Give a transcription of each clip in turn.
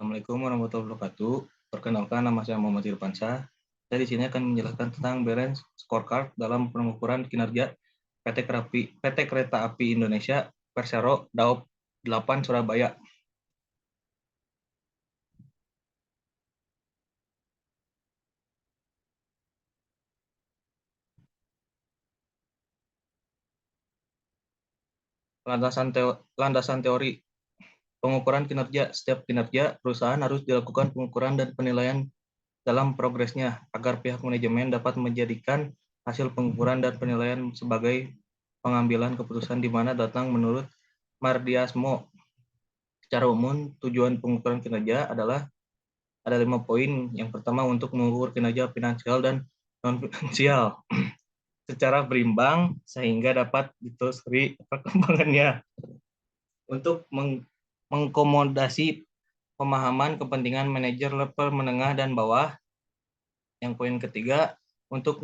Assalamualaikum warahmatullahi wabarakatuh. Perkenalkan, nama saya Muhammad Irfansyah. Saya di sini akan menjelaskan tentang balance scorecard dalam pengukuran kinerja PT Kereta Api Indonesia Persero Daop 8 Surabaya. Landasan teori pengukuran kinerja. Setiap kinerja perusahaan harus dilakukan pengukuran dan penilaian dalam progresnya agar pihak manajemen dapat menjadikan hasil pengukuran dan penilaian sebagai pengambilan keputusan di mana datang menurut Mardiasmo. Secara umum, tujuan pengukuran kinerja adalah ada 5 poin. Yang pertama, untuk mengukur kinerja finansial dan non-finansial secara berimbang sehingga dapat ditelusuri perkembangannya. Untuk mengkomodasi pemahaman kepentingan manajer level menengah dan bawah. Yang poin ketiga, untuk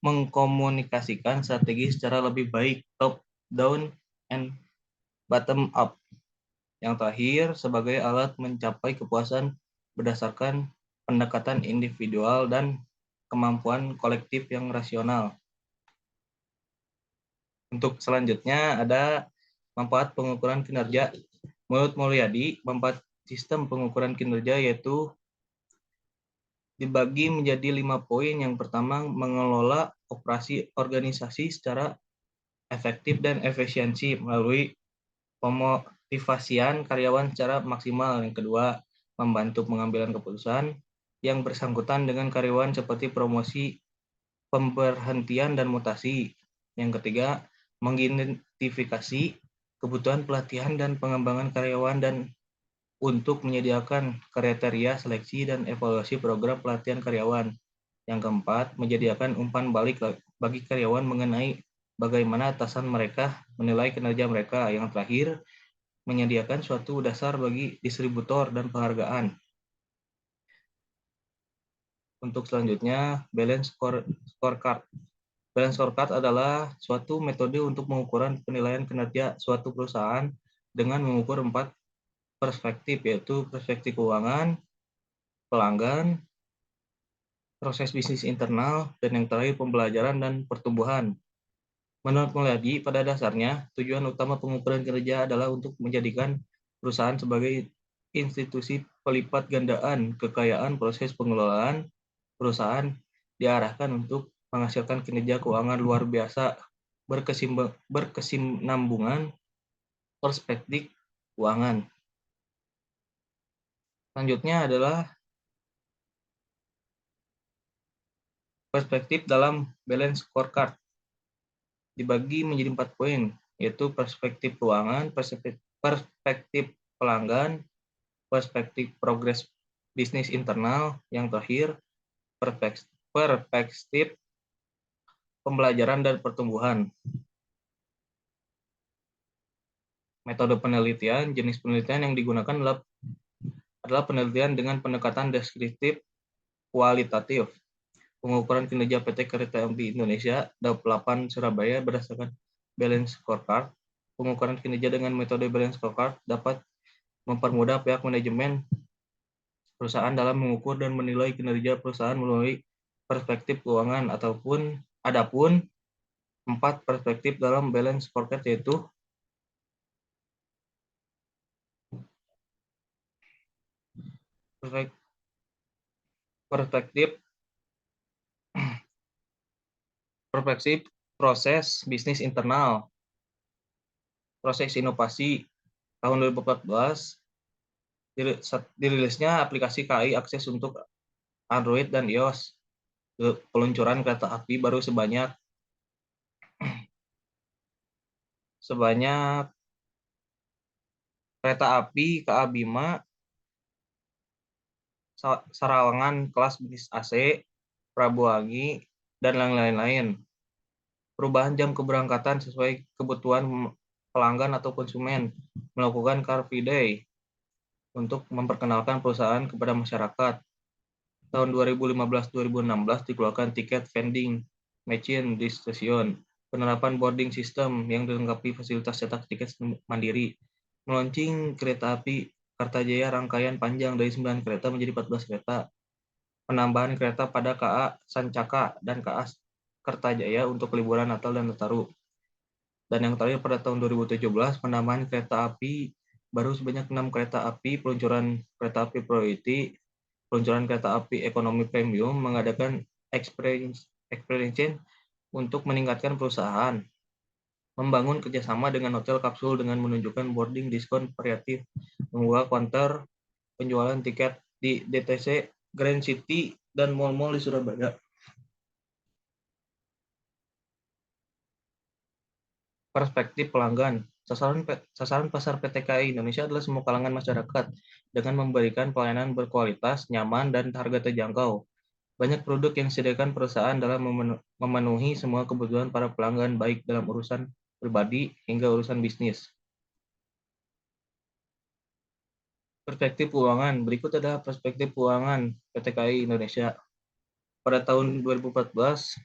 mengkomunikasikan strategi secara lebih baik, top down and bottom up. Yang terakhir, sebagai alat mencapai kepuasan berdasarkan pendekatan individual dan kemampuan kolektif yang rasional. Untuk selanjutnya ada manfaat pengukuran kinerja. Menurut Mulyadi, manfaat sistem pengukuran kinerja yaitu dibagi menjadi 5 poin. Yang pertama, mengelola operasi organisasi secara efektif dan efisiensi melalui pemotivasian karyawan secara maksimal. Yang kedua, membantu pengambilan keputusan yang bersangkutan dengan karyawan seperti promosi, pemberhentian, dan mutasi. Yang ketiga, mengidentifikasi kebutuhan pelatihan dan pengembangan karyawan dan untuk menyediakan kriteria seleksi dan evaluasi program pelatihan karyawan. Yang keempat, menyediakan umpan balik bagi karyawan mengenai bagaimana atasan mereka menilai kinerja mereka. Yang terakhir, menyediakan suatu dasar bagi distributor dan penghargaan. Untuk selanjutnya, balance scorecard. Balance scorecard adalah suatu metode untuk mengukuran penilaian kinerja suatu perusahaan dengan mengukur 4 perspektif, yaitu perspektif keuangan, pelanggan, proses bisnis internal, dan yang terakhir pembelajaran dan pertumbuhan. Menurut Mulyadi, pada dasarnya tujuan utama pengukuran kinerja adalah untuk menjadikan perusahaan sebagai institusi pelipat gandaan kekayaan. Proses pengelolaan perusahaan diarahkan untuk menghasilkan kinerja keuangan luar biasa berkesinambungan perspektif keuangan. Selanjutnya adalah perspektif dalam balance scorecard. Dibagi menjadi 4 poin, yaitu perspektif keuangan, perspektif pelanggan, perspektif progres bisnis internal, yang terakhir perspektif pembelajaran dan pertumbuhan. Metode penelitian, jenis penelitian yang digunakan adalah penelitian dengan pendekatan deskriptif kualitatif. Pengukuran kinerja PT Kereta Api Indonesia Daop 8 Surabaya berdasarkan balance scorecard. Pengukuran kinerja dengan metode balance scorecard dapat mempermudah pihak manajemen perusahaan dalam mengukur dan menilai kinerja perusahaan melalui perspektif keuangan. Adapun 4 perspektif dalam balance scorecard yaitu perspektif proses bisnis internal, proses inovasi. Tahun 2014 dirilisnya aplikasi KAI Akses untuk Android dan iOS. Peluncuran kereta api baru sebanyak kereta api KA Bima Sarawangan kelas bisnis AC, Prabuagi, dan lain-lain. Perubahan jam keberangkatan sesuai kebutuhan pelanggan atau konsumen. Melakukan Car Free Day untuk memperkenalkan perusahaan kepada masyarakat. Tahun 2015-2016 dikeluarkan tiket vending machine di stasiun. Penerapan boarding system yang dilengkapi fasilitas cetak tiket mandiri. Meluncing kereta api Kartajaya rangkaian panjang dari 9 kereta menjadi 14 kereta. Penambahan kereta pada KA Sancaka dan KA Kertajaya untuk liburan Natal dan Nataru. Dan yang terakhir pada tahun 2017, penambahan kereta api baru sebanyak 6 kereta api, peluncuran kereta api priority, peluncuran kereta api ekonomi premium, mengadakan experience untuk meningkatkan perusahaan, membangun kerjasama dengan hotel kapsul dengan menunjukkan boarding diskon variatif, membuka counter penjualan tiket di DTC, Grand City, dan mal-mal di Surabaya. Perspektif pelanggan. Sasaran pasar PT KAI Indonesia adalah semua kalangan masyarakat dengan memberikan pelayanan berkualitas, nyaman, dan harga terjangkau. Banyak produk yang disediakan perusahaan dalam memenuhi semua kebutuhan para pelanggan, baik dalam urusan pribadi hingga urusan bisnis. Perspektif keuangan. Berikut adalah perspektif keuangan PT KAI Indonesia. Pada tahun 2014,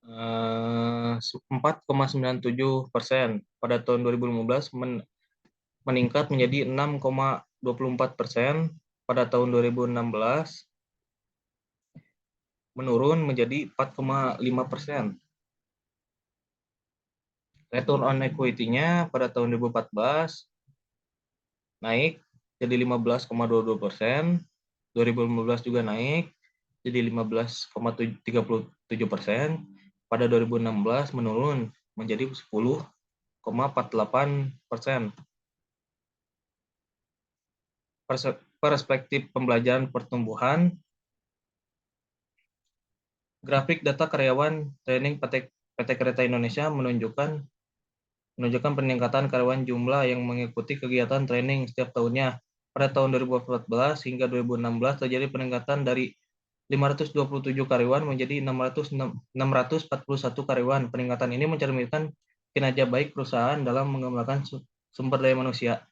4,97%. Pada tahun 2015 meningkat menjadi 6,24%. Pada tahun 2016 menurun menjadi 4,5%. Return on equity-nya pada tahun 2014 naik jadi 15,22%. 2015 juga naik jadi 15,37%. Pada 2016 menurun menjadi 10,48%. Perspektif pembelajaran pertumbuhan. Grafik data karyawan training PT Kereta Indonesia menunjukkan peningkatan karyawan jumlah yang mengikuti kegiatan training setiap tahunnya. Pada tahun 2014 hingga 2016 terjadi peningkatan dari 527 karyawan menjadi 641 karyawan. Peningkatan ini mencerminkan kinerja baik perusahaan dalam mengembangkan sumber daya manusia.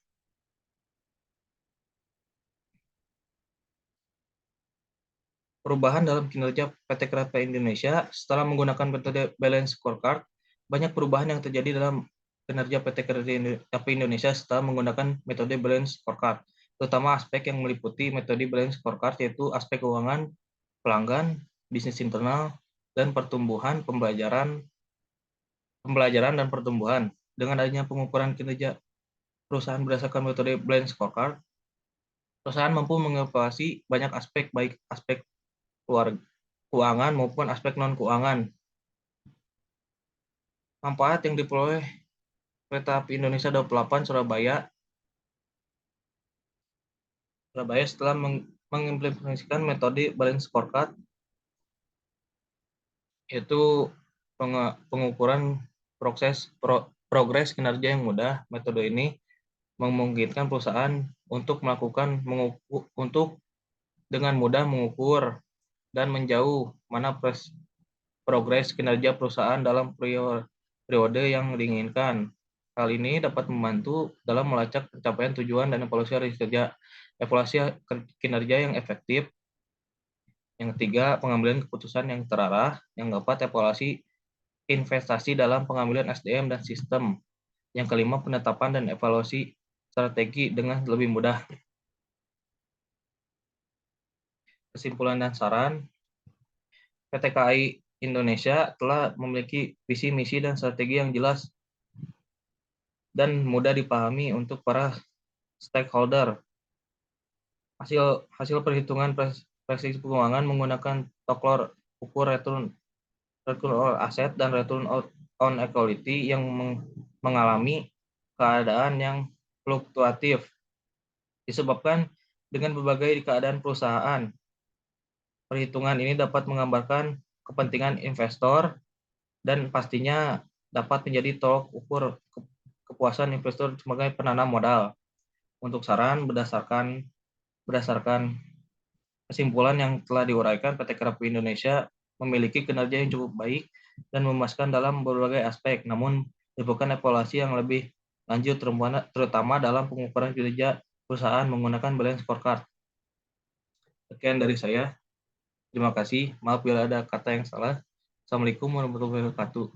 Perubahan dalam kinerja PT Kereta Indonesia setelah menggunakan metode balance scorecard. Banyak perubahan yang terjadi dalam kinerja PT Kereta Api Indonesia setelah menggunakan metode balance scorecard, terutama aspek yang meliputi metode balance scorecard, yaitu aspek keuangan, pelanggan, bisnis internal, dan pertumbuhan, pembelajaran dan pertumbuhan. Dengan adanya pengukuran kinerja perusahaan berdasarkan metode balance scorecard, perusahaan mampu mengevaluasi banyak aspek, baik aspek keuangan maupun aspek non-keuangan. Manfaat yang diperoleh Kereta Api Indonesia 28 Surabaya setelah mengimplementasikan metode balance scorecard, yaitu pengukuran progres kinerja yang mudah. Metode ini memungkinkan perusahaan untuk dengan mudah mengukur dan menjauh mana progres kinerja perusahaan dalam periode yang diinginkan. Hal ini dapat membantu dalam melacak pencapaian tujuan dan evaluasi kinerja yang efektif. Yang ketiga, pengambilan keputusan yang terarah. Yang keempat, evaluasi investasi dalam pengambilan SDM dan sistem. Yang kelima, penetapan dan evaluasi strategi dengan lebih mudah. Kesimpulan dan saran. PT KAI Indonesia telah memiliki visi, misi, dan strategi yang jelas dan mudah dipahami untuk para stakeholder. Hasil perhitungan prestasi keuangan menggunakan tokor ukur return on asset dan return on equity yang mengalami keadaan yang fluktuatif disebabkan dengan berbagai keadaan perusahaan. Perhitungan ini dapat menggambarkan kepentingan investor dan pastinya dapat menjadi tolok ukur kepuasan investor sebagai penanam modal. Untuk saran berdasarkan kesimpulan yang telah diuraikan, PT Kereta Api Indonesia memiliki kinerja yang cukup baik dan memuaskan dalam berbagai aspek, namun diperlukan evaluasi yang lebih lanjut terutama dalam pengukuran kinerja perusahaan menggunakan balance scorecard. Sekian dari saya. Terima kasih. Maaf bila ada kata yang salah. Assalamualaikum warahmatullahi wabarakatuh.